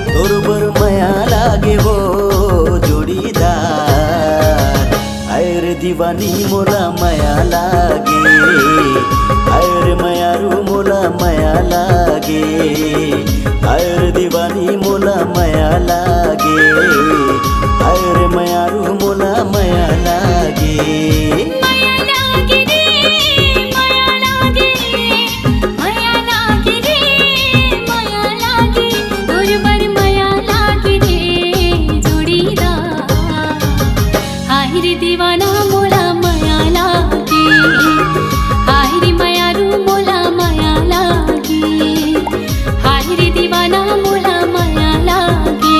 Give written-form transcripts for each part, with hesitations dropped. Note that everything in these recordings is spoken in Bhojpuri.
तोरबर माया लागे वो जोड़ीदार। आयर दीवानी मोला माया लागे, आयर मायारू मोला माया लागे, आयर दीवानी मोला माया लागे, आयर मायारू मोला माया लागे। दीवाना मोला माया लागे, हाय रे मायारू मोला माया लागे, हाय रे दीवाना मोला माया लागे,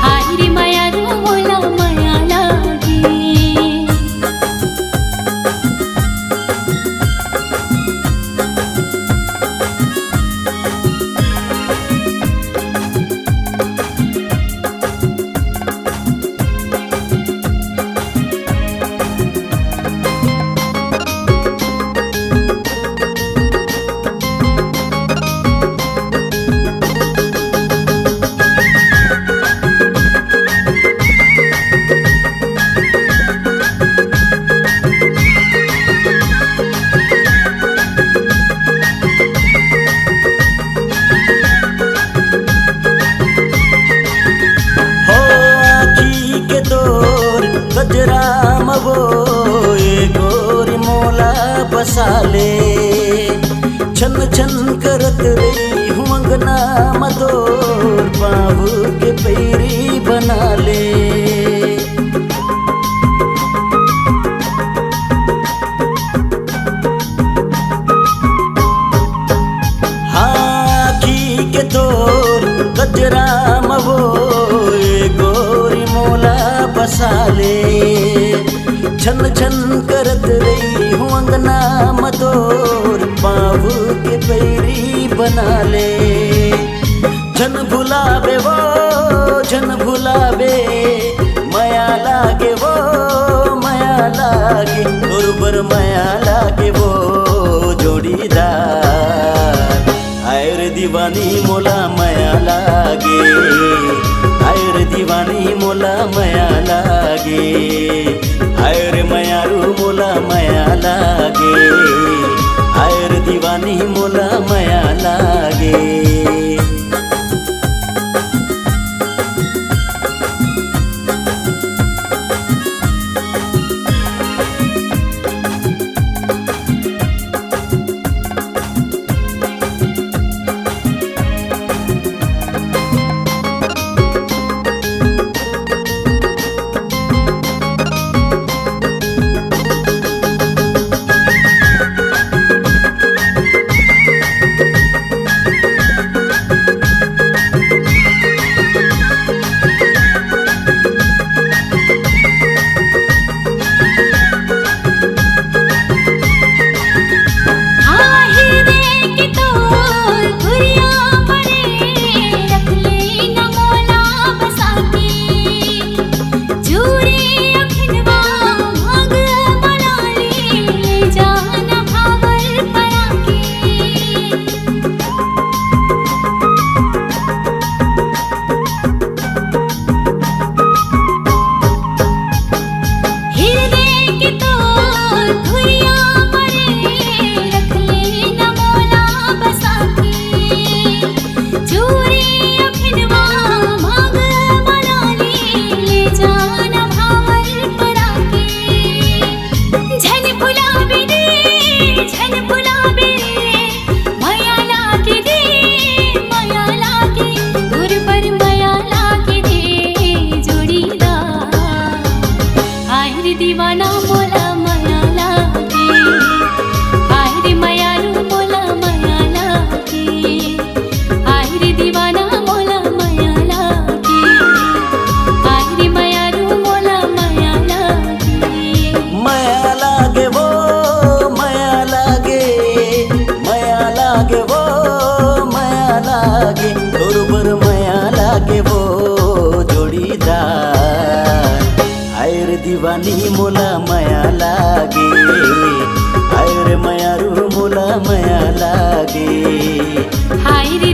हाय रे मायारू मोला माया लागे। गजरा मबो ये गोरी मोला बसाले, छन छन करत रही हूँ अंगना मदोर, बाबू के पैरी बना ले। हाँ की के तोर गजरा मबो ये गोरी मोला बसाले, छन छन करत रही हूँ अंगना मदोर, बाबू के पैरी बना ले। झन भुलावे वो झन भुलावे, माया लागे वो माया लागे, तोरबर माया लागे वो जोड़ीदार। आयर दीवानी मोला माया लागे, आयर दीवानी मोला माया लागे, आयर मायारू मोला माया लागे, आयर दीवानी मोला माया लागे। लागे तोर माया लागे वो जोड़ीदार। हाय रे दीवानी मोला माया लागे, हाय रे मायारू मोला माया लागे। हाय रे